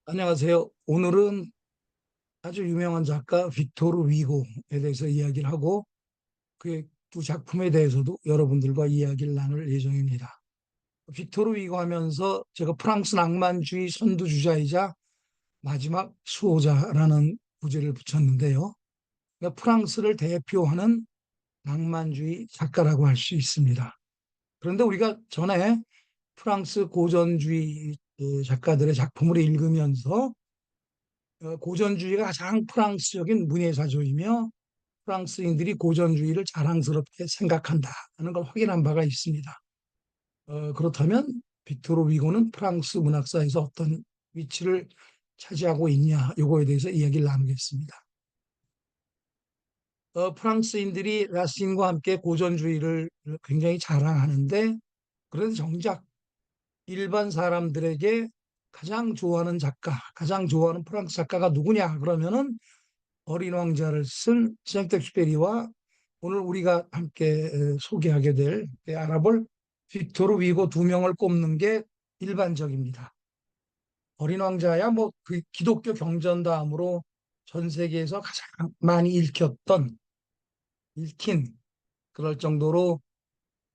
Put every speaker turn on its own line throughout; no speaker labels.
안녕하세요. 오늘은 아주 유명한 작가 빅토르 위고에 대해서 이야기를 하고 그의 두 작품에 대해서도 여러분들과 이야기를 나눌 예정입니다. 빅토르 위고 하면서 제가 프랑스 낭만주의 선두주자이자 마지막 수호자라는 부제를 붙였는데요. 그러니까 프랑스를 대표하는 낭만주의 작가라고 할 수 있습니다. 그런데 우리가 전에 프랑스 고전주의 작가들의 작품을 읽으면서 고전주의가 가장 프랑스적인 문예사조이며 프랑스인들이 고전주의를 자랑스럽게 생각한다는 걸 확인한 바가 있습니다. 그렇다면 빅토르 위고는 프랑스 문학사에서 어떤 위치를 차지하고 있냐, 요거에 대해서 이야기를 나누겠습니다. 프랑스인들이 라신과 함께 고전주의를 굉장히 자랑하는데, 그래도 정작 일반 사람들에게 가장 좋아하는 작가, 가장 좋아하는 프랑스 작가가 누구냐 그러면은 어린 왕자를 쓴 생텍쥐페리와 오늘 우리가 함께 소개하게 될 알아볼 빅토르 위고 두 명을 꼽는 게 일반적입니다. 어린 왕자야 뭐 그 기독교 경전다음으로 전 세계에서 가장 많이 읽힌 그럴 정도로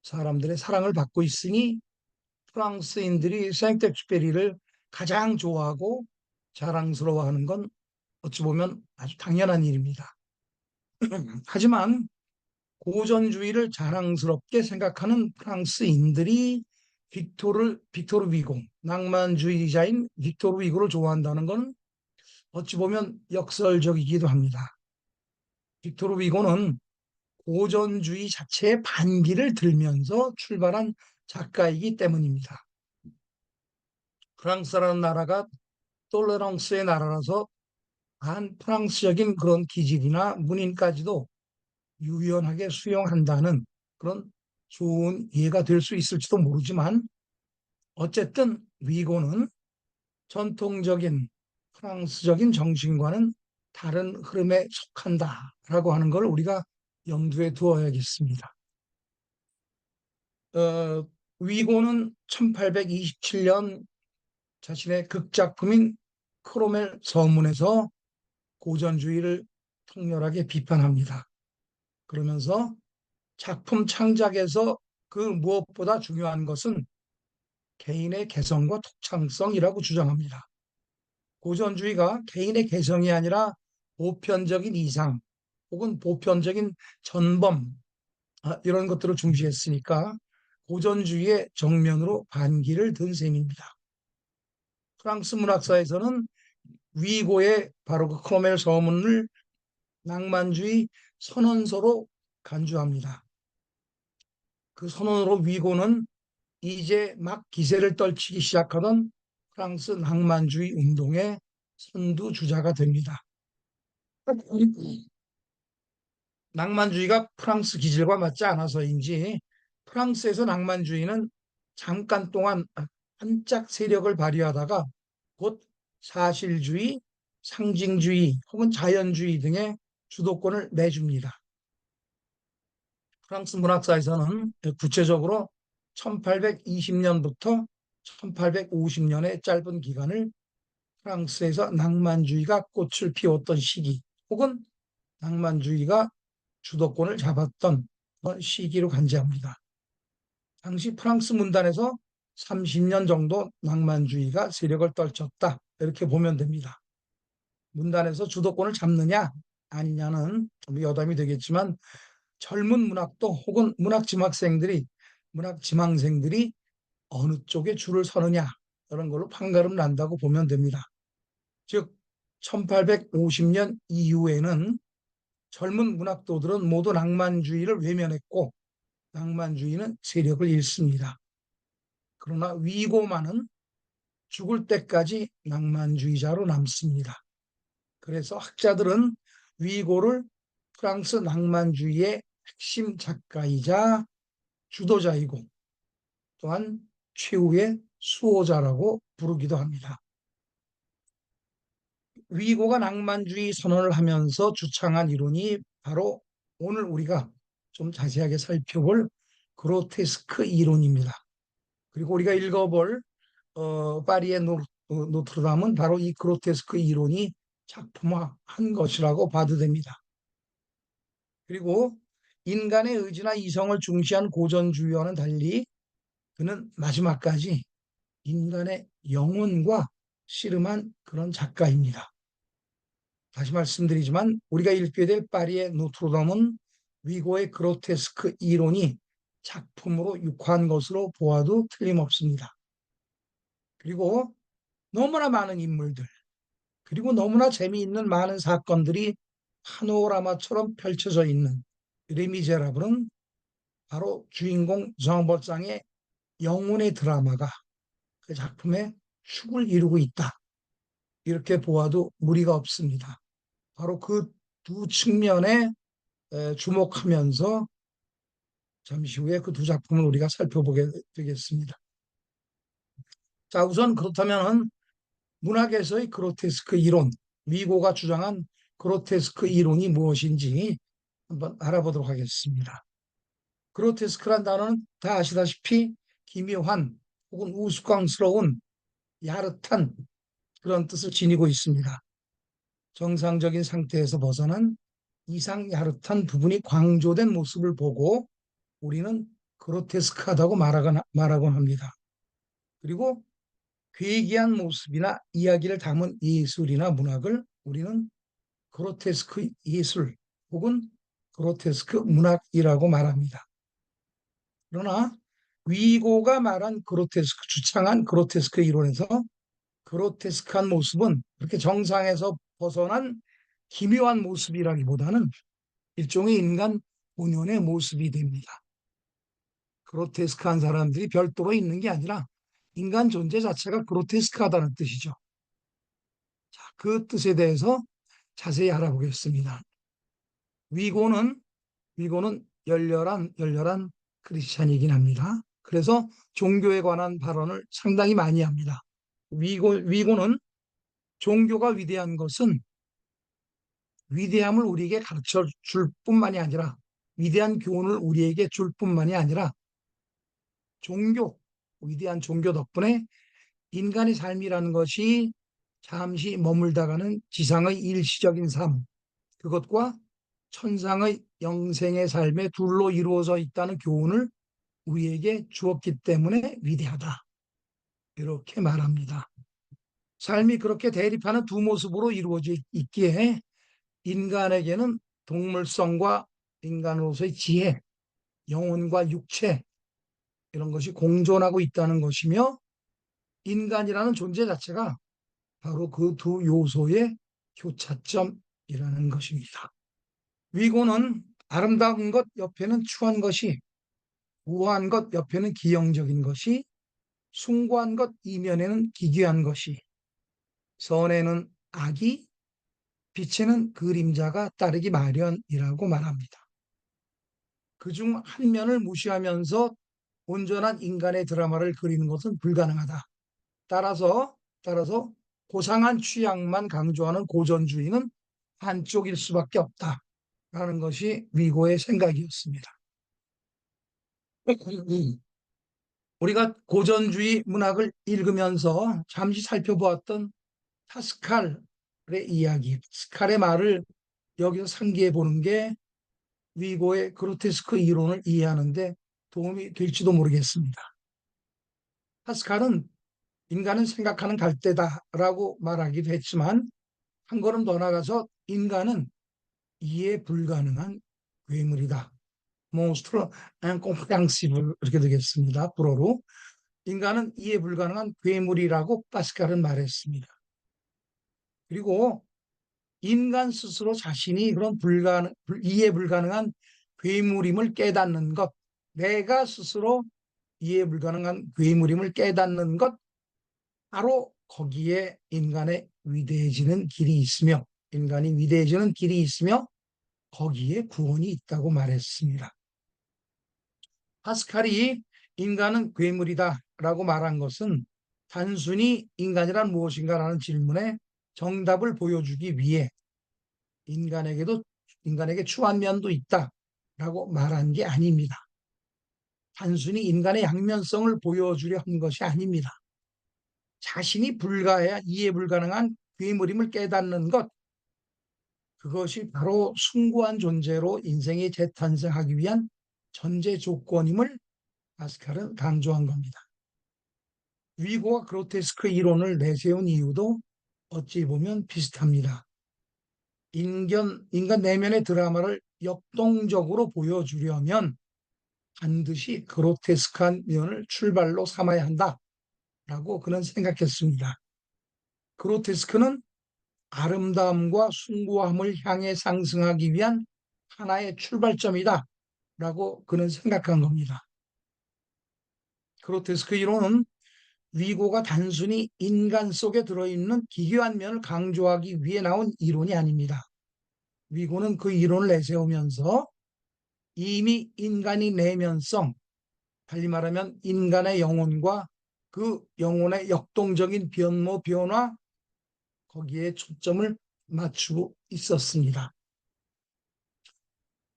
사람들의 사랑을 받고 있으니 프랑스인들이 생텍쥐페리를 가장 좋아하고 자랑스러워하는 건 어찌 보면 아주 당연한 일입니다. 하지만 고전주의를 자랑스럽게 생각하는 프랑스인들이 빅토르 위고, 낭만주의자인 빅토르 위고를 좋아한다는 건 어찌 보면 역설적이기도 합니다. 빅토르 위고는 고전주의 자체의 반기를 들면서 출발한 작가이기 때문입니다. 프랑스라는 나라가 톨레랑스의 나라라서 한 프랑스적인 그런 기질이나 문인까지도 유연하게 수용한다는 그런 좋은 이해가 될 수 있을지도 모르지만 어쨌든 위고는 전통적인 프랑스적인 정신과는 다른 흐름에 속한다라고 하는 걸 우리가 염두에 두어야겠습니다. 어, 위고는 1827년 자신의 극작품인 크로멜 서문에서 고전주의를 통렬하게 비판합니다. 그러면서 작품 창작에서 그 무엇보다 중요한 것은 개인의 개성과 독창성이라고 주장합니다. 고전주의가 개인의 개성이 아니라 보편적인 이상 혹은 보편적인 전범 이런 것들을 중시했으니까 고전주의의 정면으로 반기를 든 셈입니다. 프랑스 문학사에서는 위고의 바로 그 크로멜 서문을 낭만주의 선언서로 간주합니다. 그 선언으로 위고는 이제 막 기세를 떨치기 시작하던 프랑스 낭만주의 운동의 선두주자가 됩니다. 낭만주의가 프랑스 기질과 맞지 않아서인지 프랑스에서 낭만주의는 잠깐 동안 한짝 세력을 발휘하다가 곧 사실주의, 상징주의 혹은 자연주의 등의 주도권을 내줍니다. 프랑스 문학사에서는 구체적으로 1820년부터 1850년의 짧은 기간을 프랑스에서 낭만주의가 꽃을 피웠던 시기 혹은 낭만주의가 주도권을 잡았던 시기로 간주합니다. 당시 프랑스 문단에서 30년 정도 낭만주의가 세력을 떨쳤다. 이렇게 보면 됩니다. 문단에서 주도권을 잡느냐 아니냐는 좀 여담이 되겠지만 젊은 문학도 혹은 문학 지망생들이 어느 쪽에 줄을 서느냐 이런 걸로 판가름 난다고 보면 됩니다. 즉 1850년 이후에는 젊은 문학도들은 모두 낭만주의를 외면했고 낭만주의는 세력을 잃습니다. 그러나 위고만은 죽을 때까지 낭만주의자로 남습니다. 그래서 학자들은 위고를 프랑스 낭만주의의 핵심 작가이자 주도자이고 또한 최후의 수호자라고 부르기도 합니다. 위고가 낭만주의 선언을 하면서 주창한 이론이 바로 오늘 우리가 좀 자세하게 살펴볼 그로테스크 이론입니다. 그리고 우리가 읽어볼 파리의 노트르담은 바로 이 그로테스크 이론이 작품화한 것이라고 봐도 됩니다. 그리고 인간의 의지나 이성을 중시한 고전주의와는 달리 그는 마지막까지 인간의 영혼과 씨름한 그런 작가입니다. 다시 말씀드리지만 우리가 읽게 될 파리의 노트르담은 위고의 그로테스크 이론이 작품으로 육화한 것으로 보아도 틀림없습니다. 그리고 너무나 많은 인물들, 그리고 너무나 재미있는 많은 사건들이 파노라마처럼 펼쳐져 있는 레미제라블은 바로 주인공 정버장의 영혼의 드라마가 그 작품의 축을 이루고 있다. 이렇게 보아도 무리가 없습니다. 바로 그 두 측면에 주목하면서 잠시 후에 그 두 작품을 우리가 살펴보게 되겠습니다. 자, 우선 그렇다면 문학에서의 그로테스크 이론, 위고가 주장한 그로테스크 이론이 무엇인지 한번 알아보도록 하겠습니다. 그로테스크란 단어는 다 아시다시피 기묘한 혹은 우스꽝스러운 야릇한 그런 뜻을 지니고 있습니다. 정상적인 상태에서 벗어난 이상 야릇한 부분이 강조된 모습을 보고 우리는 그로테스크하다고 말하곤 합니다. 그리고 괴기한 모습이나 이야기를 담은 예술이나 문학을 우리는 그로테스크 예술 혹은 그로테스크 문학이라고 말합니다. 그러나 위고가 말한 그로테스크, 주창한 그로테스크 이론에서 그로테스크한 모습은 그렇게 정상에서 벗어난 기묘한 모습이라기보다는 일종의 인간 본연의 모습이 됩니다. 그로테스크한 사람들이 별도로 있는 게 아니라 인간 존재 자체가 그로테스크하다는 뜻이죠. 자, 그 뜻에 대해서 자세히 알아보겠습니다. 위고는 열렬한 크리스찬이긴 합니다. 그래서 종교에 관한 발언을 상당히 많이 합니다. 위고는 종교가 위대한 것은 위대함을 우리에게 가르쳐 줄 뿐만이 아니라 위대한 교훈을 우리에게 줄 뿐만이 아니라 위대한 종교 덕분에 인간의 삶이라는 것이 잠시 머물다가는 지상의 일시적인 삶, 그것과 천상의 영생의 삶의 둘로 이루어져 있다는 교훈을 우리에게 주었기 때문에 위대하다. 이렇게 말합니다. 삶이 그렇게 대립하는 두 모습으로 이루어져 있기에 인간에게는 동물성과 인간으로서의 지혜, 영혼과 육체 이런 것이 공존하고 있다는 것이며 인간이라는 존재 자체가 바로 그 두 요소의 교차점이라는 것입니다. 위고는 아름다운 것 옆에는 추한 것이, 우아한 것 옆에는 기형적인 것이, 숭고한 것 이면에는 기괴한 것이, 선에는 악이, 빛에는 그림자가 따르기 마련이라고 말합니다. 그중 한 면을 무시하면서 온전한 인간의 드라마를 그리는 것은 불가능하다. 따라서 고상한 취향만 강조하는 고전주의는 한쪽일 수밖에 없다라는 것이 위고의 생각이었습니다. 우리가 고전주의 문학을 읽으면서 잠시 살펴보았던 파스칼의 이야기, 파스칼의 말을 여기서 상기해 보는 게 위고의 그로테스크 이론을 이해하는 데 도움이 될지도 모르겠습니다. 파스칼은 인간은 생각하는 갈대다라고 말하기도 했지만 한 걸음 더 나가서 인간은 이해 불가능한 괴물이다. monstre incompréhensible 이렇게 되겠습니다. 불어로. 인간은 이해 불가능한 괴물이라고 파스칼은 말했습니다. 그리고 인간 스스로 자신이 그런 이해 불가능한 괴물임을 깨닫는 것, 내가 스스로 이해 불가능한 괴물임을 깨닫는 것, 바로 거기에 인간의 위대해지는 길이 있으며, 인간이 위대해지는 길이 있으며, 거기에 구원이 있다고 말했습니다. 파스칼이 인간은 괴물이다라고 말한 것은 단순히 인간이란 무엇인가라는 질문에 정답을 보여주기 위해 인간에게 추한 면도 있다라고 말한 게 아닙니다. 단순히 인간의 양면성을 보여주려 한 것이 아닙니다. 자신이 불가해야 이해 불가능한 괴물임을 깨닫는 것, 그것이 바로 숭고한 존재로 인생이 재탄생하기 위한 전제 조건임을 파스칼은 강조한 겁니다. 위고와 그로테스크 이론을 내세운 이유도 어찌 보면 비슷합니다. 인간 내면의 드라마를 역동적으로 보여주려면 반드시 그로테스크한 면을 출발로 삼아야 한다라고 그는 생각했습니다. 그로테스크는 아름다움과 숭고함을 향해 상승하기 위한 하나의 출발점이다 라고 그는 생각한 겁니다. 그로테스크 이론은 위고가 단순히 인간 속에 들어있는 기괴한 면을 강조하기 위해 나온 이론이 아닙니다. 위고는 그 이론을 내세우면서 이미 인간의 내면성, 달리 말하면 인간의 영혼과 그 영혼의 역동적인 변모, 변화, 거기에 초점을 맞추고 있었습니다.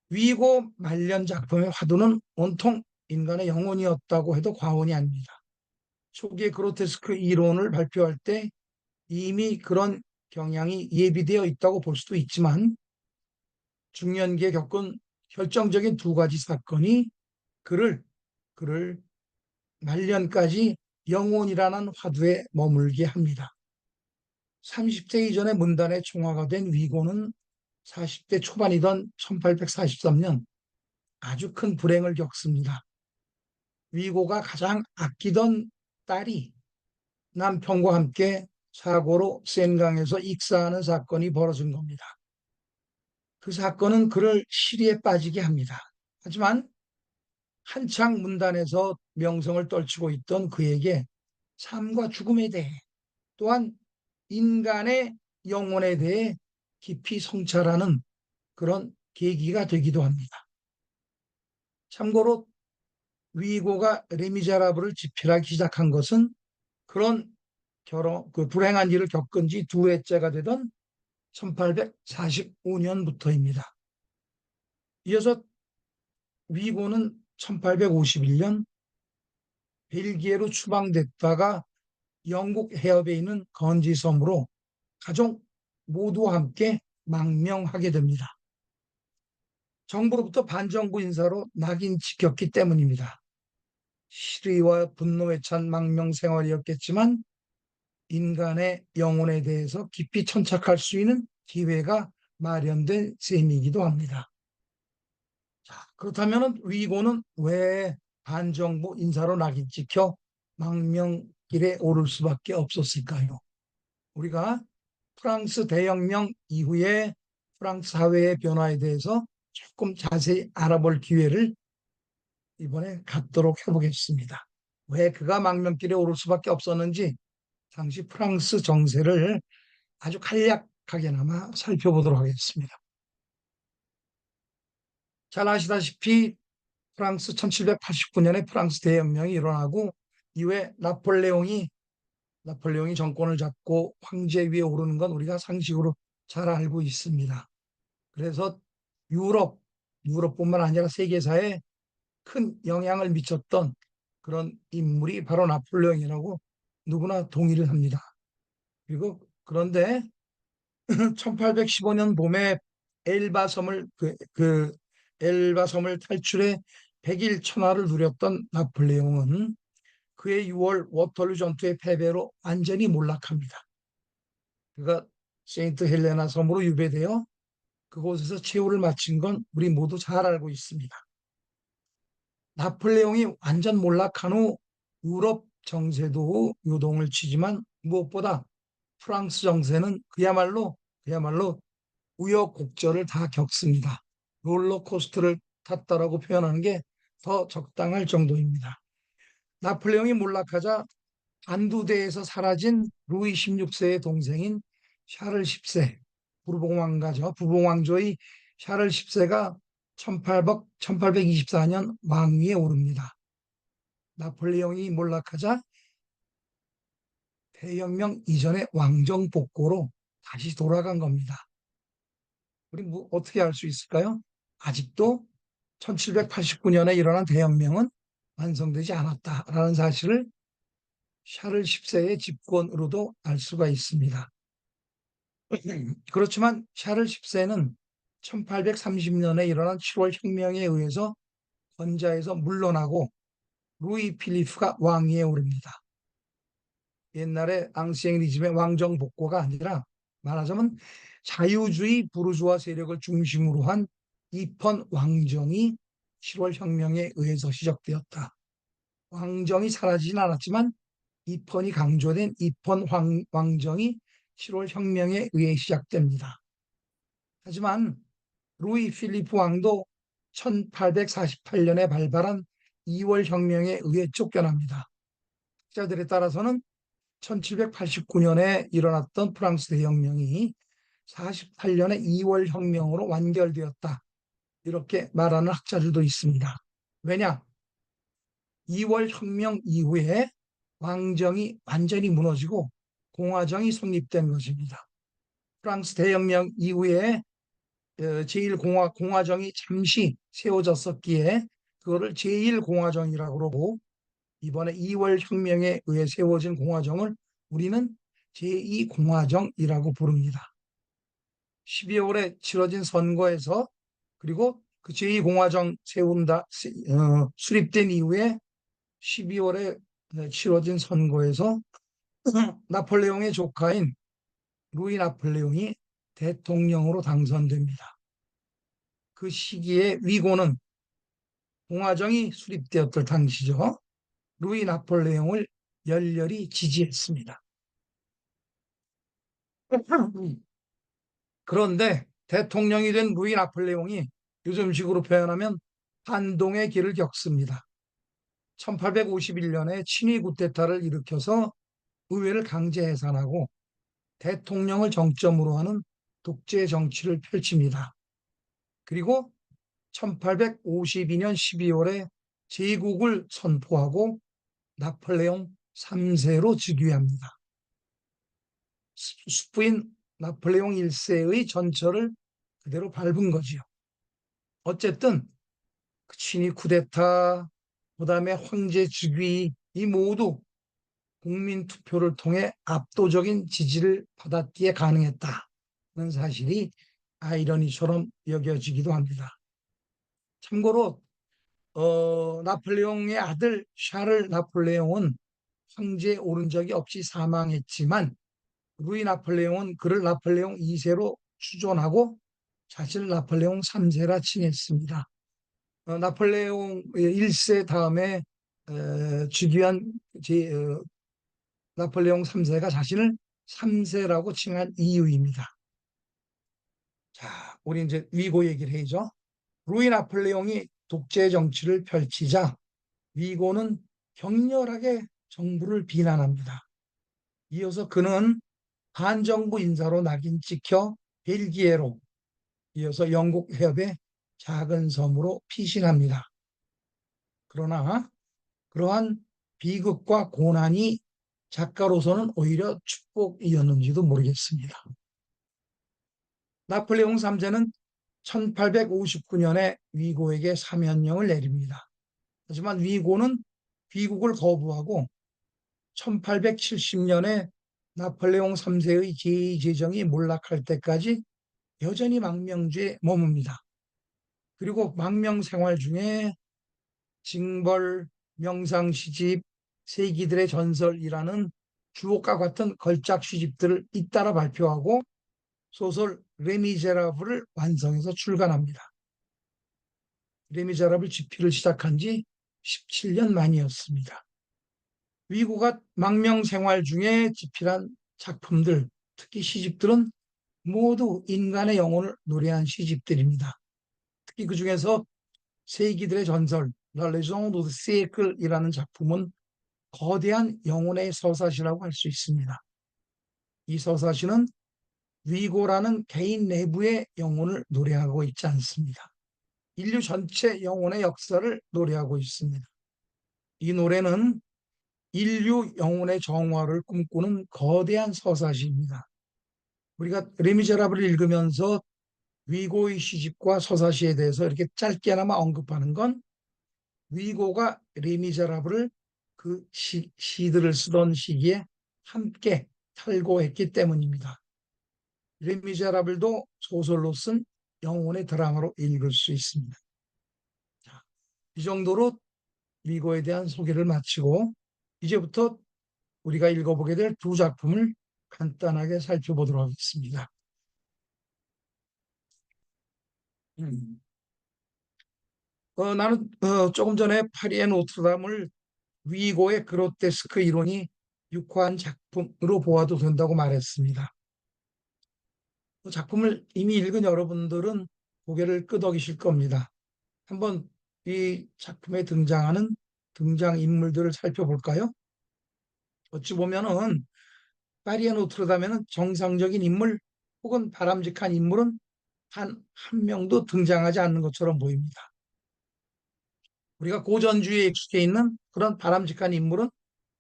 위고 말년 작품의 화두는 온통 인간의 영혼이었다고 해도 과언이 아닙니다. 초기에 그로테스크 이론을 발표할 때 이미 그런 경향이 예비되어 있다고 볼 수도 있지만 중년기에 겪은 결정적인 두 가지 사건이 그를 그를 말년까지 영혼이라는 화두에 머물게 합니다. 30세 이전에 문단에 총화가 된 위고는 40대 초반이던 1843년 아주 큰 불행을 겪습니다. 위고가 가장 아끼던 딸이 남편과 함께 사고로 센강에서 익사하는 사건이 벌어진 겁니다. 그 사건은 그를 시리에 빠지게 합니다. 하지만 한창 문단에서 명성을 떨치고 있던 그에게 삶과 죽음에 대해 또한 인간의 영혼에 대해 깊이 성찰하는 그런 계기가 되기도 합니다. 참고로 위고가 레미제라블을 집필하기 시작한 것은 그런 그 불행한 일을 겪은 지 두 해째가 되던 1845년부터입니다. 이어서 위고는 1851년 벨기에로 추방됐다가 영국 해협에 있는 건지 섬으로 가족 모두와 함께 망명하게 됩니다. 정부로부터 반정부 인사로 낙인 찍혔기 때문입니다. 시리와 분노에 찬 망명 생활이었겠지만 인간의 영혼에 대해서 깊이 천착할 수 있는 기회가 마련된 셈이기도 합니다. 자, 그렇다면 위고는 왜 반정부 인사로 낙인 찍혀 망명길에 오를 수밖에 없었을까요? 우리가 프랑스 대혁명 이후에 프랑스 사회의 변화에 대해서 조금 자세히 알아볼 기회를 이번에 갖도록 해보겠습니다. 왜 그가 망명길에 오를 수밖에 없었는지 당시 프랑스 정세를 아주 간략하게나마 살펴보도록 하겠습니다. 잘 아시다시피 프랑스 1789년에 프랑스 대혁명이 일어나고 이후에 나폴레옹이 정권을 잡고 황제 위에 오르는 건 우리가 상식으로 잘 알고 있습니다. 그래서 유럽뿐만 아니라 세계사에 큰 영향을 미쳤던 그런 인물이 바로 나폴레옹이라고 누구나 동의를 합니다. 그리고 그런데 1815년 봄에 엘바 섬을 탈출해 백일 천하를 누렸던 나폴레옹은 그해 6월 워털루 전투의 패배로 완전히 몰락합니다. 그가 세인트 헬레나 섬으로 유배되어 그곳에서 최후를 마친 건 우리 모두 잘 알고 있습니다. 나폴레옹이 완전 몰락한 후 유럽 정세도 요동을 치지만 무엇보다 프랑스 정세는 그야말로 우여곡절을 다 겪습니다. 롤러코스터를 탔다라고 표현하는 게 더 적당할 정도입니다. 나폴레옹이 몰락하자 안두대에서 사라진 루이 16세의 동생인 샤를 10세, 부봉왕조의 샤를 10세가 1824년 왕위에 오릅니다. 나폴레옹이 몰락하자 대혁명 이전의 왕정 복고로 다시 돌아간 겁니다. 우리 어떻게 알 수 있을까요? 아직도 1789년에 일어난 대혁명은 완성되지 않았다라는 사실을 샤를 10세의 집권으로도 알 수가 있습니다. 그렇지만 샤를 10세는 1830년에 일어난 7월 혁명에 의해서 권좌에서 물러나고 루이 필리프가 왕위에 오릅니다. 옛날에 앙시앵리즘의 왕정 복고가 아니라 말하자면 자유주의 부르주아 세력을 중심으로 한 이펀 왕정이 7월 혁명에 의해서 시작되었다. 왕정이 사라지진 않았지만 이펀이 강조된 이펀 왕정이 7월 혁명에 의해 시작됩니다. 하지만 루이 필리프 왕도 1848년에 발발한 2월 혁명에 의해 쫓겨납니다. 학자들에 따라서는 1789년에 일어났던 프랑스 대혁명이 48년의 2월 혁명으로 완결되었다. 이렇게 말하는 학자들도 있습니다. 왜냐? 2월 혁명 이후에 왕정이 완전히 무너지고 공화정이 성립된 것입니다. 프랑스 대혁명 이후에 제1공화정이 잠시 세워졌었기에 그거를 제1공화정이라고 그러고 이번에 2월 혁명에 의해 세워진 공화정을 우리는 제2공화정이라고 부릅니다. 12월에 치러진 선거에서 그리고 그 제2공화정 수립된 이후에 12월에 치러진 선거에서 나폴레옹의 조카인 루이 나폴레옹이 대통령으로 당선됩니다. 그 시기에 위고는 공화정이 수립되었던 당시죠. 루이 나폴레옹을 열렬히 지지했습니다. 그런데 대통령이 된 루이 나폴레옹이 요즘식으로 표현하면 반동의 길을 겪습니다. 1851년에 친위 구테타를 일으켜서 의회를 강제 해산하고 대통령을 정점으로 하는 독재 정치를 펼칩니다. 그리고 1852년 12월에 제국을 선포하고 나폴레옹 3세로 즉위합니다. 숙부인 나폴레옹 1세의 전철을 그대로 밟은 거지요. 어쨌든 친위 쿠데타, 그다음에 황제 즉위 이 모두 국민 투표를 통해 압도적인 지지를 받았기에 가능했다는 사실이 아이러니처럼 여겨지기도 합니다. 참고로 나폴레옹의 아들 샤를 나폴레옹은 황제에 오른 적이 없이 사망했지만 루이 나폴레옹은 그를 나폴레옹 2세로 추존하고 자신을 나폴레옹 3세라 칭했습니다. 나폴레옹 1세 다음에 즉위한 나폴레옹 3세가 자신을 3세라고 칭한 이유입니다. 자, 우리 이제 위고 얘기를 해야죠. 루이 나폴레옹이 독재 정치를 펼치자 위고는 격렬하게 정부를 비난합니다. 이어서 그는 반정부 인사로 낙인 찍혀 벨기에로, 이어서 영국 해협의 작은 섬으로 피신합니다. 그러나 그러한 비극과 고난이 작가로서는 오히려 축복이었는지도 모르겠습니다. 나폴레옹 3세는 1859년에 위고에게 사면령을 내립니다. 하지만 위고는 귀국을 거부하고 1870년에 나폴레옹 3세의 제2제정이 몰락할 때까지 여전히 망명주에 머뭅니다. 그리고 망명 생활 중에 징벌, 명상시집, 세기들의 전설이라는 주옥과 같은 걸작 시집들을 잇따라 발표하고 소설 레미제라블을 완성해서 출간합니다. 레미제라블 집필을 시작한 지 17년 만이었습니다. 위고가 망명 생활 중에 집필한 작품들, 특히 시집들은 모두 인간의 영혼을 노래한 시집들입니다. 특히 그 중에서 세기들의 전설, La Légion du Siècle이라는 작품은 거대한 영혼의 서사시라고 할 수 있습니다. 이 서사시는 위고라는 개인 내부의 영혼을 노래하고 있지 않습니다. 인류 전체 영혼의 역사를 노래하고 있습니다. 이 노래는 인류 영혼의 정화를 꿈꾸는 거대한 서사시입니다. 우리가 레미제라블을 읽으면서 위고의 시집과 서사시에 대해서 이렇게 짧게나마 언급하는 건 위고가 레미제라블을 그 시들을 쓰던 시기에 함께 살고 했기 때문입니다. 레미제라블도 소설로 쓴 영혼의 드라마로 읽을 수 있습니다. 자, 이 정도로 위고에 대한 소개를 마치고 이제부터 우리가 읽어보게 될 두 작품을 간단하게 살펴보도록 하겠습니다. 음. 나는 조금 전에 파리의 노트르담을 위고의 그로테스크 이론이 육화한 작품으로 보아도 된다고 말했습니다. 그 작품을 이미 읽은 여러분들은 고개를 끄덕이실 겁니다. 한번 이 작품에 등장하는 등장인물들을 살펴볼까요? 어찌 보면은 파리의 노트르담에는 정상적인 인물 혹은 바람직한 인물은 한 명도 등장하지 않는 것처럼 보입니다. 우리가 고전주의에 익숙해 있는 그런 바람직한 인물은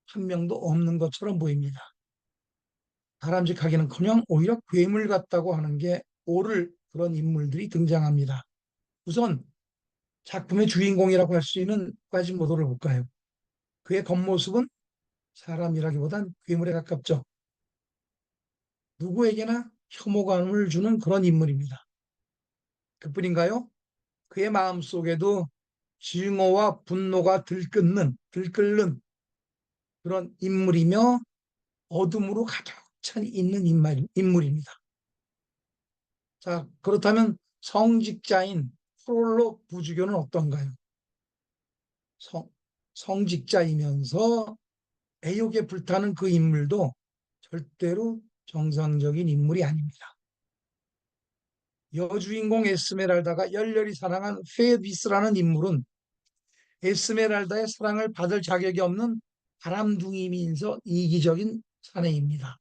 한 명도 없는 것처럼 보입니다. 바람직하기는커녕 오히려 괴물 같다고 하는 게 옳을 그런 인물들이 등장합니다. 우선 작품의 주인공이라고 할 수 있는 과지모도를 볼까요? 그의 겉모습은 사람이라기보단 괴물에 가깝죠. 누구에게나 혐오감을 주는 그런 인물입니다. 그뿐인가요? 그의 마음속에도 증오와 분노가 들끓는 그런 인물이며 어둠으로 가득 찬 있는 인물입니다. 자, 그렇다면 성직자인 프롤로 부주교는 어떤가요? 성, 성직자이면서 애욕에 불타는 그 인물도 절대로 정상적인 인물이 아닙니다. 여주인공 에스메랄다가 열렬히 사랑한 페비스라는 인물은 에스메랄다의 사랑을 받을 자격이 없는 바람둥이면서 이기적인 사내입니다.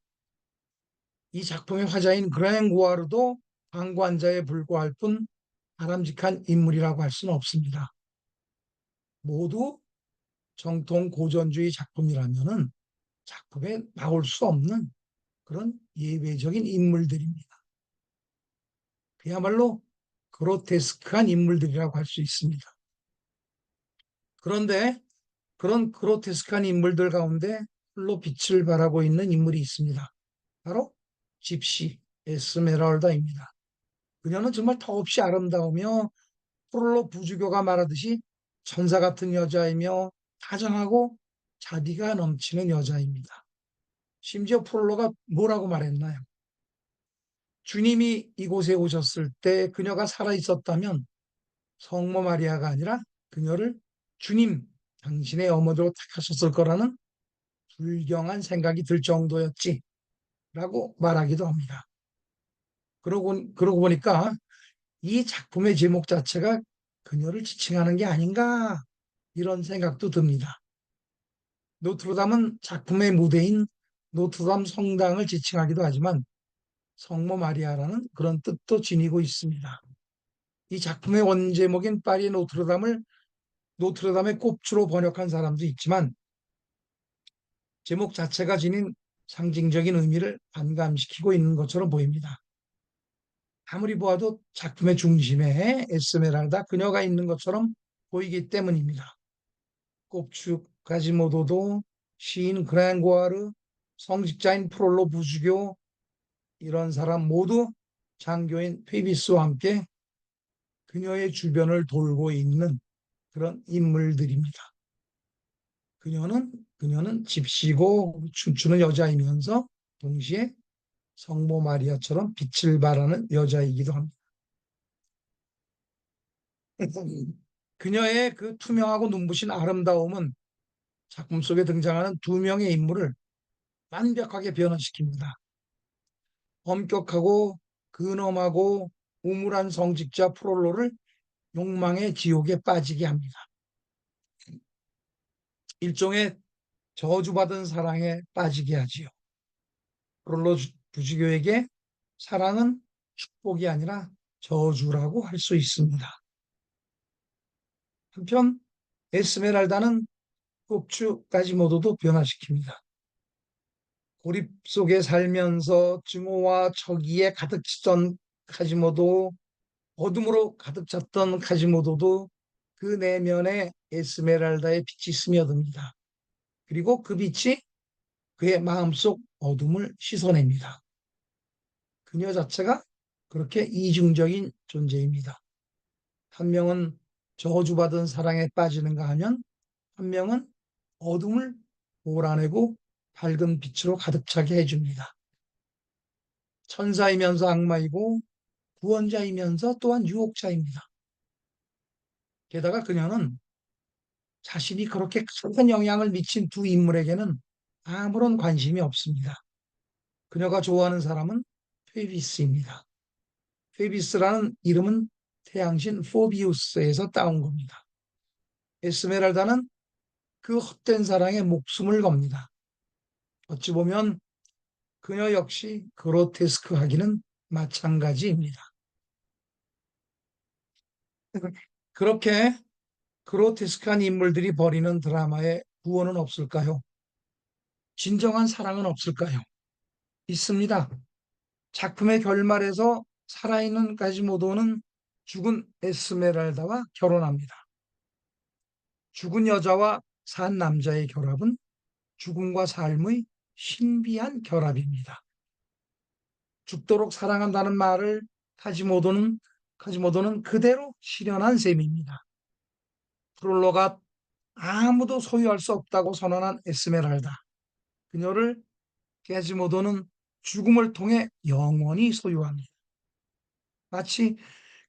이 작품의 화자인 그랭고아르도 방관자에 불과할 뿐 바람직한 인물이라고 할 수는 없습니다. 모두 정통 고전주의 작품이라면은 작품에 나올 수 없는 그런 예외적인 인물들입니다. 그야말로 그로테스크한 인물들이라고 할 수 있습니다. 그런데 그런 그로테스크한 인물들 가운데 홀로 빛을 발하고 있는 인물이 있습니다. 바로 집시 에스메랄다입니다. 그녀는 정말 더없이 아름다우며 프롤로 부주교가 말하듯이 천사 같은 여자이며 다정하고 자비가 넘치는 여자입니다. 심지어 프롤로가 뭐라고 말했나요? 주님이 이곳에 오셨을 때 그녀가 살아 있었다면 성모 마리아가 아니라 그녀를 주님, 당신의 어머니로 택하셨을 거라는 불경한 생각이 들 정도였지라고 말하기도 합니다. 그러고 보니까 이 작품의 제목 자체가 그녀를 지칭하는 게 아닌가 이런 생각도 듭니다. 노트르담은 작품의 무대인 노트르담 성당을 지칭하기도 하지만 성모 마리아라는 그런 뜻도 지니고 있습니다. 이 작품의 원제목인 파리의 노트르담을 노트르담의 꼽주로 번역한 사람도 있지만 제목 자체가 지닌 상징적인 의미를 반감시키고 있는 것처럼 보입니다. 아무리 보아도 작품의 중심에 에스메랄다 그녀가 있는 것처럼 보이기 때문입니다. 꼽축 가지모도도 시인 그랭고아르 성직자인 프롤로 부주교 이런 사람 모두 장교인 페비스와 함께 그녀의 주변을 돌고 있는 그런 인물들입니다. 그녀는 집시고 춤추는 여자이면서 동시에 성모 마리아처럼 빛을 발하는 여자이기도 합니다. 그녀의 그 투명하고 눈부신 아름다움은 작품 속에 등장하는 두 명의 인물을 완벽하게 변화시킵니다. 엄격하고 근엄하고 우물한 성직자 프롤로를 욕망의 지옥에 빠지게 합니다. 일종의 저주받은 사랑에 빠지게 하지요. 프롤로 부지교에게 사랑은 축복이 아니라 저주라고 할 수 있습니다. 한편 에스메랄다는 꼽추까지 모두도 변화시킵니다. 고립 속에 살면서 증오와 적의에 가득 찼던 카지모도 어둠으로 가득 찼던 카지모도도 그 내면에 에스메랄다의 빛이 스며듭니다. 그리고 그 빛이 그의 마음속 어둠을 씻어냅니다. 그녀 자체가 그렇게 이중적인 존재입니다. 한 명은 저주받은 사랑에 빠지는가 하면 한 명은 어둠을 몰아내고 밝은 빛으로 가득 차게 해줍니다. 천사이면서 악마이고 구원자이면서 또한 유혹자입니다. 게다가 그녀는 자신이 그렇게 큰 영향을 미친 두 인물에게는 아무런 관심이 없습니다. 그녀가 좋아하는 사람은 페비스입니다. 페비스라는 이름은 태양신 포비우스에서 따온 겁니다. 에스메랄다는 그 헛된 사랑에 목숨을 겁니다. 어찌 보면 그녀 역시 그로테스크하기는 마찬가지입니다. 그렇게 그로테스크한 인물들이 벌이는 드라마에 구원은 없을까요? 진정한 사랑은 없을까요? 있습니다. 작품의 결말에서 살아있는 까지모도는 죽은 에스메랄다와 결혼합니다. 죽은 여자와 산 남자의 결합은 죽음과 삶의 신비한 결합입니다. 죽도록 사랑한다는 말을 카지모도는 그대로 실현한 셈입니다. 프롤로가 아무도 소유할 수 없다고 선언한 에스메랄다. 그녀를 카지모도는 죽음을 통해 영원히 소유합니다. 마치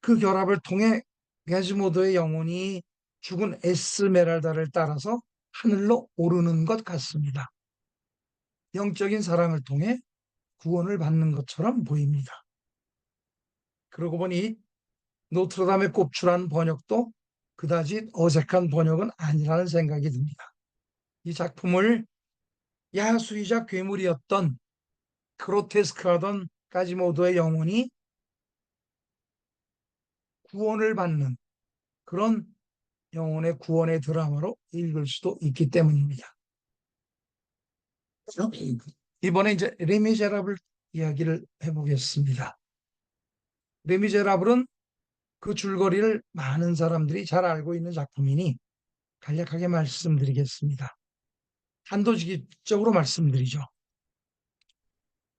그 결합을 통해 카지모도의 영혼이 죽은 에스메랄다를 따라서 하늘로 오르는 것 같습니다. 영적인 사랑을 통해 구원을 받는 것처럼 보입니다. 그러고 보니 노트르담의 꼽추라는 번역도 그다지 어색한 번역은 아니라는 생각이 듭니다. 이 작품을 야수이자 괴물이었던 그로테스크하던 까지모도의 영혼이 구원을 받는 그런 영혼의 구원의 드라마로 읽을 수도 있기 때문입니다. 이번에 이제 레미제라블 이야기를 해보겠습니다. 레미제라블은 그 줄거리를 많은 사람들이 잘 알고 있는 작품이니 간략하게 말씀드리겠습니다. 단도직입적으로 말씀드리죠.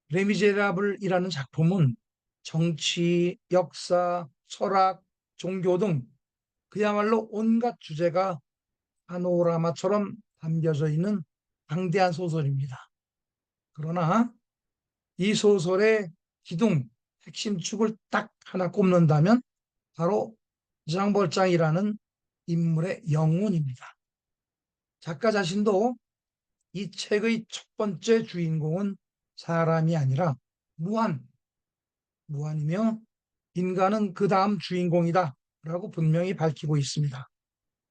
레미제라블이라는 작품은 정치, 역사, 철학, 종교 등 그야말로 온갖 주제가 파노라마처럼 담겨져 있는 방대한 소설입니다. 그러나 이 소설의 기둥, 핵심 축을 딱 하나 꼽는다면 바로 장벌장이라는 인물의 영혼입니다. 작가 자신도 이 책의 첫 번째 주인공은 사람이 아니라 무한이며 인간은 그 다음 주인공이다 라고 분명히 밝히고 있습니다.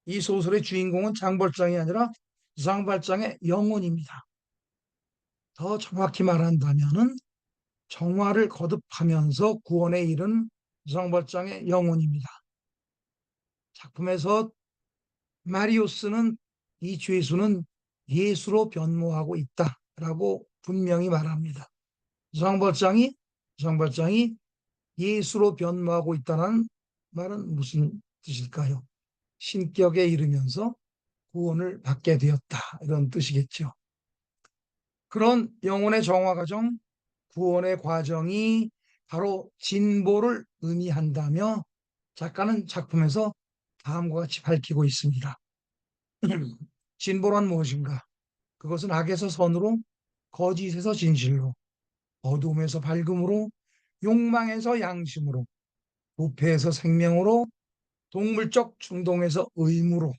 이 소설의 주인공은 장벌장이 아니라 장발장의 영혼입니다. 더 정확히 말한다면 정화를 거듭하면서 구원에 이른 장벌장의 영혼입니다. 작품에서 마리우스는 이 죄수는 예수로 변모하고 있다라고 분명히 말합니다. 장발장이 예수로 변모하고 있다는 말은 무슨 뜻일까요? 신격에 이르면서 구원을 받게 되었다 이런 뜻이겠죠. 그런 영혼의 정화 과정, 구원의 과정이 바로 진보를 의미한다며 작가는 작품에서 다음과 같이 밝히고 있습니다. 진보란 무엇인가? 그것은 악에서 선으로, 거짓에서 진실로, 어둠에서 밝음으로, 욕망에서 양심으로, 부패에서 생명으로, 동물적 충동에서 의무로,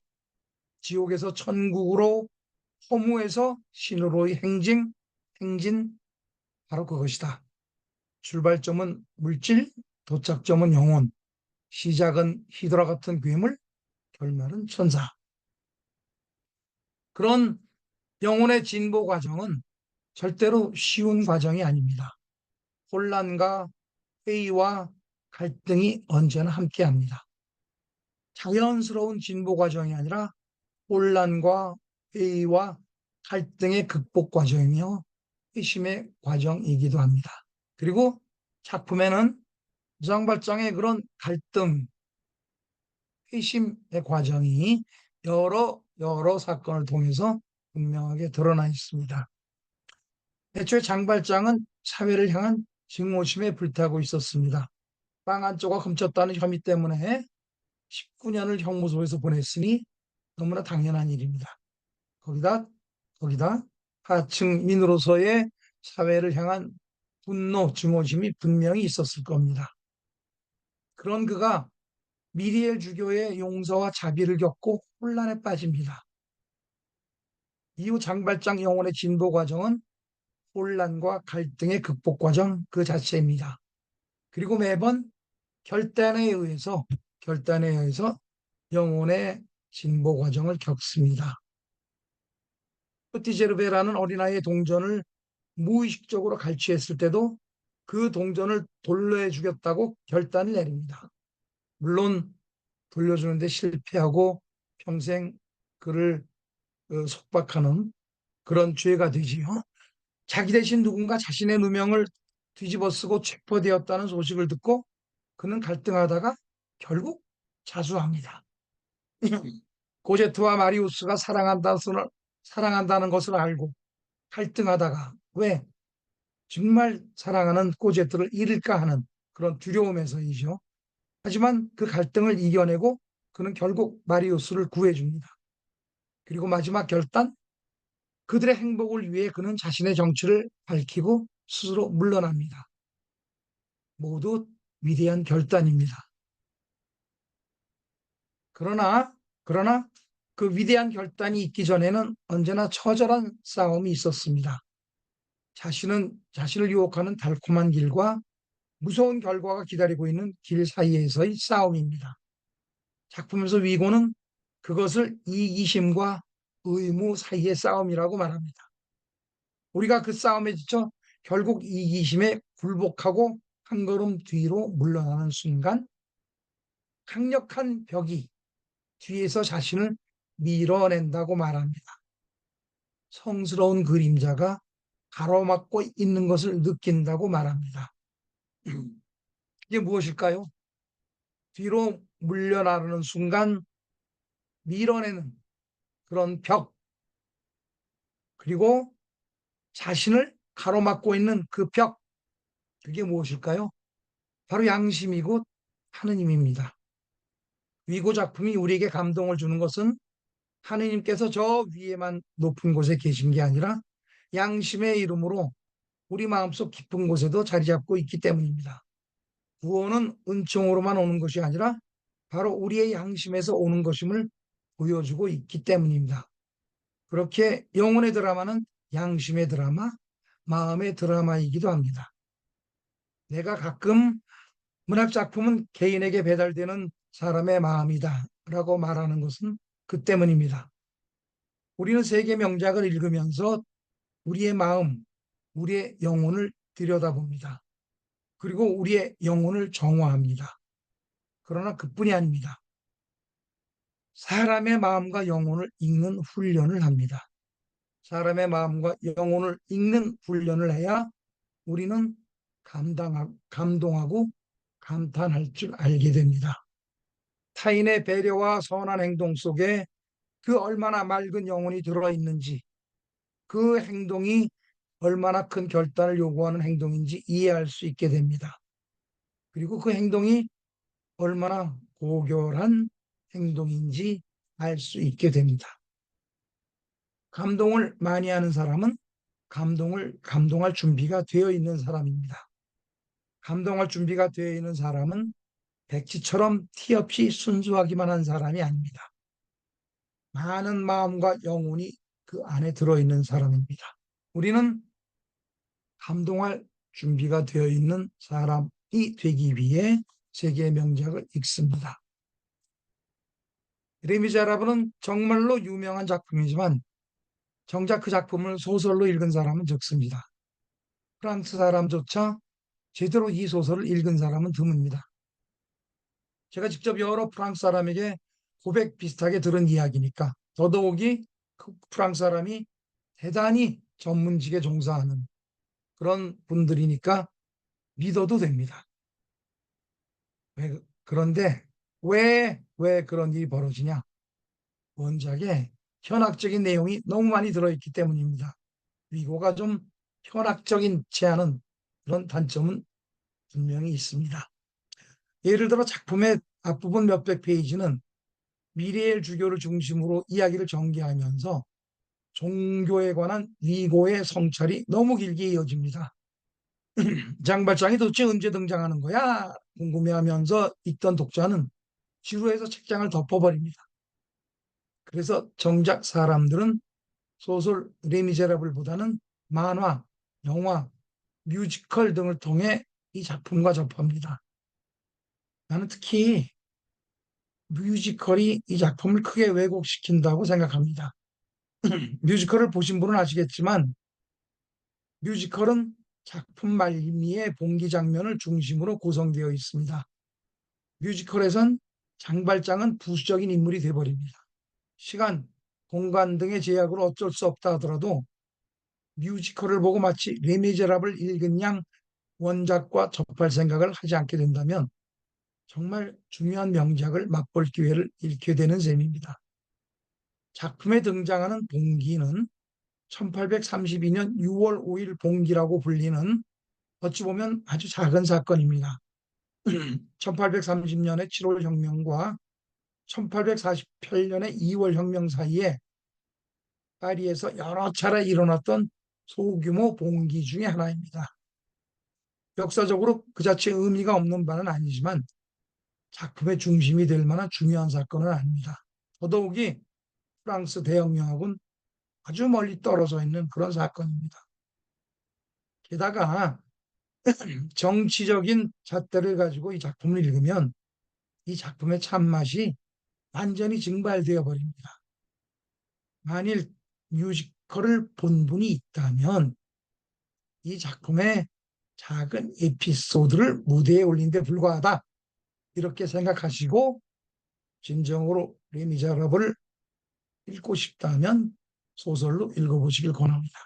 지옥에서 천국으로, 허무에서 신으로의 행진, 바로 그것이다. 출발점은 물질, 도착점은 영혼, 시작은 히드라 같은 괴물, 결말은 천사. 그런 영혼의 진보 과정은 절대로 쉬운 과정이 아닙니다. 혼란과 회의와 갈등이 언제나 함께합니다. 자연스러운 진보 과정이 아니라 혼란과 회의와 갈등의 극복 과정이며 회심의 과정이기도 합니다. 그리고 작품에는 무상발장의 그런 갈등, 회심의 과정이 여러 사건을 통해서 분명하게 드러나 있습니다. 애초에 장발장은 사회를 향한 증오심에 불타고 있었습니다. 빵 한 조각 훔쳤다는 혐의 때문에 19년을 형무소에서 보냈으니 너무나 당연한 일입니다. 거기다, 거기다 하층 민으로서의 사회를 향한 분노, 증오심이 분명히 있었을 겁니다. 그런 그가 미리엘 주교의 용서와 자비를 겪고 혼란에 빠집니다. 이후 장발장 영혼의 진보 과정은 혼란과 갈등의 극복 과정 그 자체입니다. 그리고 매번 결단에 의해서 영혼의 진보 과정을 겪습니다. 프티제르베라는 어린아이의 동전을 무의식적으로 갈취했을 때도 그 동전을 돌려해 주겠다고 결단을 내립니다. 물론 돌려주는데 실패하고 평생 그를 속박하는 그런 죄가 되지요. 자기 대신 누군가 자신의 누명을 뒤집어쓰고 체포되었다는 소식을 듣고 그는 갈등하다가 결국 자수합니다. 고제트와 마리우스가 사랑한다는 것을 알고 갈등하다가 왜 정말 사랑하는 고제트를 잃을까 하는 그런 두려움에서이죠. 하지만 그 갈등을 이겨내고 그는 결국 마리우스를 구해줍니다. 그리고 마지막 결단, 그들의 행복을 위해 그는 자신의 정치를 밝히고 스스로 물러납니다. 모두 위대한 결단입니다. 그러나, 그러나 그 위대한 결단이 있기 전에는 언제나 처절한 싸움이 있었습니다. 자신을 유혹하는 달콤한 길과 무서운 결과가 기다리고 있는 길 사이에서의 싸움입니다. 작품에서 위고는 그것을 이기심과 의무 사이의 싸움이라고 말합니다. 우리가 그 싸움에 지쳐 결국 이기심에 굴복하고 한 걸음 뒤로 물러나는 순간 강력한 벽이 뒤에서 자신을 밀어낸다고 말합니다. 성스러운 그림자가 가로막고 있는 것을 느낀다고 말합니다. 이게 무엇일까요? 뒤로 물러나르는 순간 밀어내는 그런 벽, 그리고 자신을 가로막고 있는 그 벽, 그게 무엇일까요? 바로 양심이고 하느님입니다. 위고 작품이 우리에게 감동을 주는 것은 하느님께서 저 위에만 높은 곳에 계신 게 아니라 양심의 이름으로 우리 마음속 깊은 곳에도 자리 잡고 있기 때문입니다. 구원은 은총으로만 오는 것이 아니라 바로 우리의 양심에서 오는 것임을 보여주고 있기 때문입니다. 그렇게 영혼의 드라마는 양심의 드라마, 마음의 드라마이기도 합니다. 내가 가끔 문학 작품은 개인에게 배달되는 사람의 마음이다 라고 말하는 것은 그 때문입니다. 우리는 세계 명작을 읽으면서 우리의 마음, 우리의 영혼을 들여다봅니다. 그리고 우리의 영혼을 정화합니다. 그러나 그뿐이 아닙니다. 사람의 마음과 영혼을 읽는 훈련을 합니다. 사람의 마음과 영혼을 읽는 훈련을 해야 우리는 감동하고 감탄할 줄 알게 됩니다. 타인의 배려와 선한 행동 속에 그 얼마나 맑은 영혼이 들어있는지, 그 행동이 얼마나 큰 결단을 요구하는 행동인지 이해할 수 있게 됩니다. 그리고 그 행동이 얼마나 고결한 행동인지 알 수 있게 됩니다. 감동을 많이 하는 사람은 감동할 준비가 되어 있는 사람입니다. 감동할 준비가 되어 있는 사람은 백지처럼 티 없이 순수하기만 한 사람이 아닙니다. 많은 마음과 영혼이 그 안에 들어있는 사람입니다. 우리는 감동할 준비가 되어 있는 사람이 되기 위해 세계의 명작을 읽습니다. 레미제라블은 정말로 유명한 작품이지만 정작 그 작품을 소설로 읽은 사람은 적습니다. 프랑스 사람조차 제대로 이 소설을 읽은 사람은 드뭅니다. 제가 직접 여러 프랑스 사람에게 고백 비슷하게 들은 이야기니까 더더욱이 그 프랑스 사람이 대단히 전문직에 종사하는 그런 분들이니까 믿어도 됩니다. 그런데 왜 그런 일이 벌어지냐? 원작에 현학적인 내용이 너무 많이 들어있기 때문입니다. 위고가 좀 현학적이지 않은 그런 단점은 분명히 있습니다. 예를 들어 작품의 앞부분 몇백 페이지는 미리엘 주교를 중심으로 이야기를 전개하면서 종교에 관한 위고의 성찰이 너무 길게 이어집니다. 장발장이 도대체 언제 등장하는 거야? 궁금해하면서 읽던 독자는 지루해서 책장을 덮어버립니다. 그래서 정작 사람들은 소설 레미제라블보다는 만화, 영화, 뮤지컬 등을 통해 이 작품과 접합니다. 나는 특히 뮤지컬이 이 작품을 크게 왜곡시킨다고 생각합니다. 뮤지컬을 보신 분은 아시겠지만 뮤지컬은 작품 말미의 봉기 장면을 중심으로 구성되어 있습니다. 뮤지컬에선 장발장은 부수적인 인물이 되어버립니다. 시간, 공간 등의 제약으로 어쩔 수 없다 하더라도 뮤지컬을 보고 마치 레미제라블을 읽은 양 원작과 접할 생각을 하지 않게 된다면 정말 중요한 명작을 맛볼 기회를 잃게 되는 셈입니다. 작품에 등장하는 봉기는 1832년 6월 5일 봉기라고 불리는 어찌 보면 아주 작은 사건입니다. 1830년의 7월 혁명과 1848년의 2월 혁명 사이에 파리에서 여러 차례 일어났던 소규모 봉기 중의 하나입니다. 역사적으로 그 자체 의미가 없는 바는 아니지만 작품의 중심이 될 만한 중요한 사건은 아닙니다. 더더욱이 프랑스 대혁명하고는 아주 멀리 떨어져 있는 그런 사건입니다. 게다가 정치적인 잣대를 가지고 이 작품을 읽으면 이 작품의 참맛이 완전히 증발되어 버립니다. 만일 뮤지컬을 본 분이 있다면 이 작품의 작은 에피소드를 무대에 올린 데 불과하다 이렇게 생각하시고 진정으로 레미제라블을 읽고 싶다면 소설로 읽어보시길 권합니다.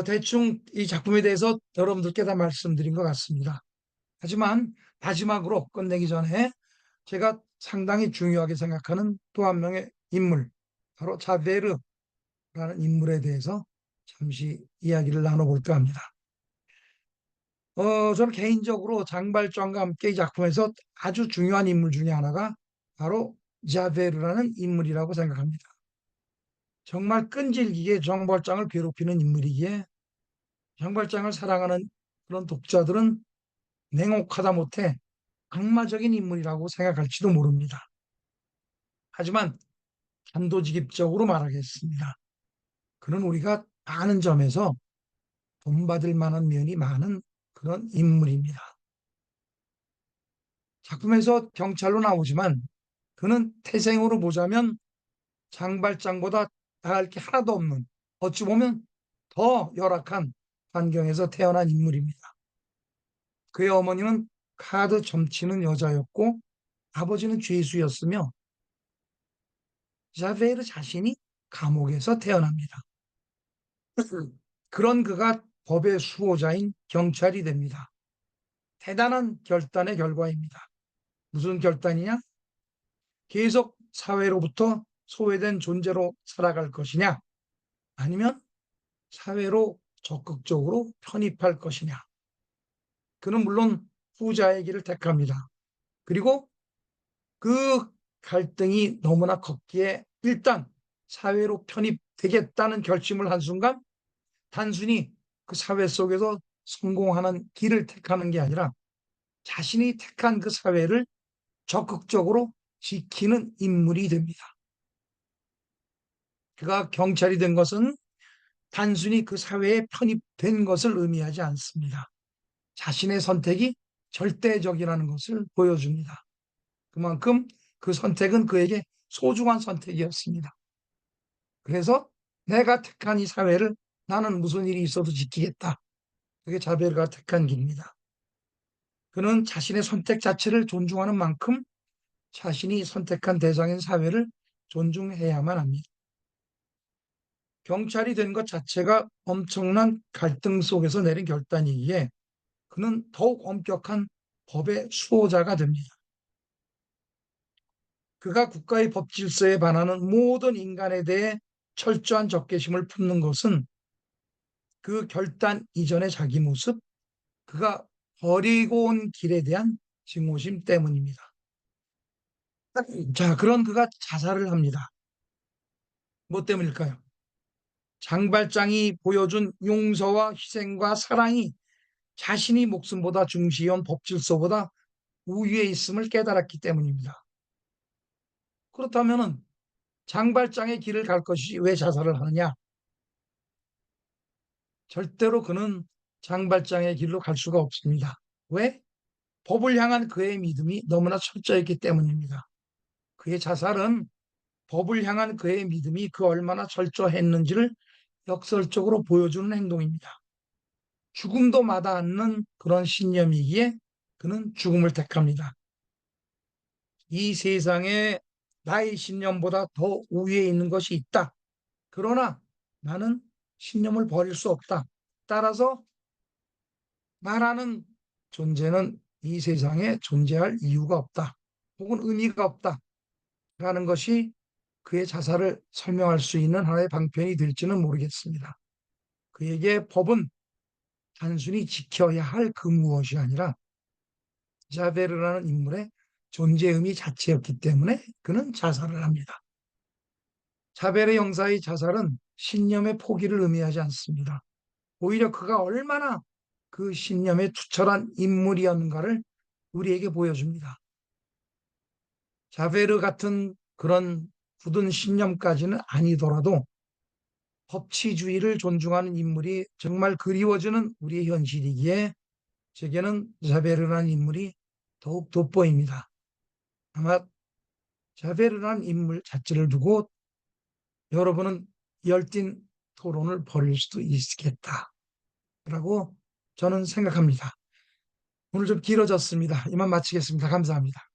대충 이 작품에 대해서 여러분들께 다 말씀드린 것 같습니다. 하지만 마지막으로 끝내기 전에 제가 상당히 중요하게 생각하는 또 한 명의 인물, 바로 자베르라는 인물에 대해서 잠시 이야기를 나눠볼까 합니다. 저는 개인적으로 장발장과 함께 이 작품에서 아주 중요한 인물 중에 하나가 바로 자베르라는 인물이라고 생각합니다. 정말 끈질기게 장발장을 괴롭히는 인물이기에 장발장을 사랑하는 그런 독자들은 냉혹하다 못해 악마적인 인물이라고 생각할지도 모릅니다. 하지만 단도직입적으로 말하겠습니다. 그는 우리가 아는 점에서 본받을 만한 면이 많은 그런 인물입니다. 작품에서 경찰로 나오지만 그는 태생으로 보자면 장발장보다 나을 게 하나도 없는, 어찌 보면 더 열악한 환경에서 태어난 인물입니다. 그의 어머니는 카드 점치는 여자였고 아버지는 죄수였으며 자베르 자신이 감옥에서 태어납니다. 그런 그가 법의 수호자인 경찰이 됩니다. 대단한 결단의 결과입니다. 무슨 결단이냐? 계속 사회로부터 소외된 존재로 살아갈 것이냐? 아니면 사회로 적극적으로 편입할 것이냐? 그는 물론 후자의 길을 택합니다. 그리고 그 갈등이 너무나 컸기에 일단 사회로 편입되겠다는 결심을 한 순간 단순히 그 사회 속에서 성공하는 길을 택하는 게 아니라 자신이 택한 그 사회를 적극적으로 지키는 인물이 됩니다. 그가 경찰이 된 것은 단순히 그 사회에 편입된 것을 의미하지 않습니다. 자신의 선택이 절대적이라는 것을 보여줍니다. 그만큼 그 선택은 그에게 소중한 선택이었습니다. 그래서 내가 택한 이 사회를 나는 무슨 일이 있어도 지키겠다. 그게 자베르가 택한 길입니다. 그는 자신의 선택 자체를 존중하는 만큼 자신이 선택한 대상인 사회를 존중해야만 합니다. 경찰이 된 것 자체가 엄청난 갈등 속에서 내린 결단이기에 그는 더욱 엄격한 법의 수호자가 됩니다. 그가 국가의 법 질서에 반하는 모든 인간에 대해 철저한 적개심을 품는 것은 그 결단 이전의 자기 모습, 그가 버리고 온 길에 대한 증오심 때문입니다. 자, 그런 그가 자살을 합니다. 뭐 때문일까요? 장발장이 보여준 용서와 희생과 사랑이 자신이 목숨보다 중시한 법질서보다 우위에 있음을 깨달았기 때문입니다. 그렇다면 장발장의 길을 갈 것이 왜 자살을 하느냐? 절대로 그는 장발장의 길로 갈 수가 없습니다. 왜? 법을 향한 그의 믿음이 너무나 철저했기 때문입니다. 그의 자살은 법을 향한 그의 믿음이 그 얼마나 철저했는지를 역설적으로 보여주는 행동입니다. 죽음도 마다 않는 그런 신념이기에 그는 죽음을 택합니다. 이 세상에 나의 신념보다 더 우위에 있는 것이 있다. 그러나 나는 신념을 버릴 수 없다. 따라서 나라는 존재는 이 세상에 존재할 이유가 없다. 혹은 의미가 없다. 라는 것이 그의 자살을 설명할 수 있는 하나의 방편이 될지는 모르겠습니다. 그에게 법은 단순히 지켜야 할 그 무엇이 아니라 자베르라는 인물의 존재 의미 자체였기 때문에 그는 자살을 합니다. 자베르 형사의 자살은 신념의 포기를 의미하지 않습니다. 오히려 그가 얼마나 그 신념에 투철한 인물이었는가를 우리에게 보여줍니다. 자베르 같은 그런 굳은 신념까지는 아니더라도 법치주의를 존중하는 인물이 정말 그리워지는 우리의 현실이기에 제게는 자베르라는 인물이 더욱 돋보입니다. 아마 자베르라는 인물 자체를 두고 여러분은 열띤 토론을 벌일 수도 있겠다라고 저는 생각합니다. 오늘 좀 길어졌습니다. 이만 마치겠습니다. 감사합니다.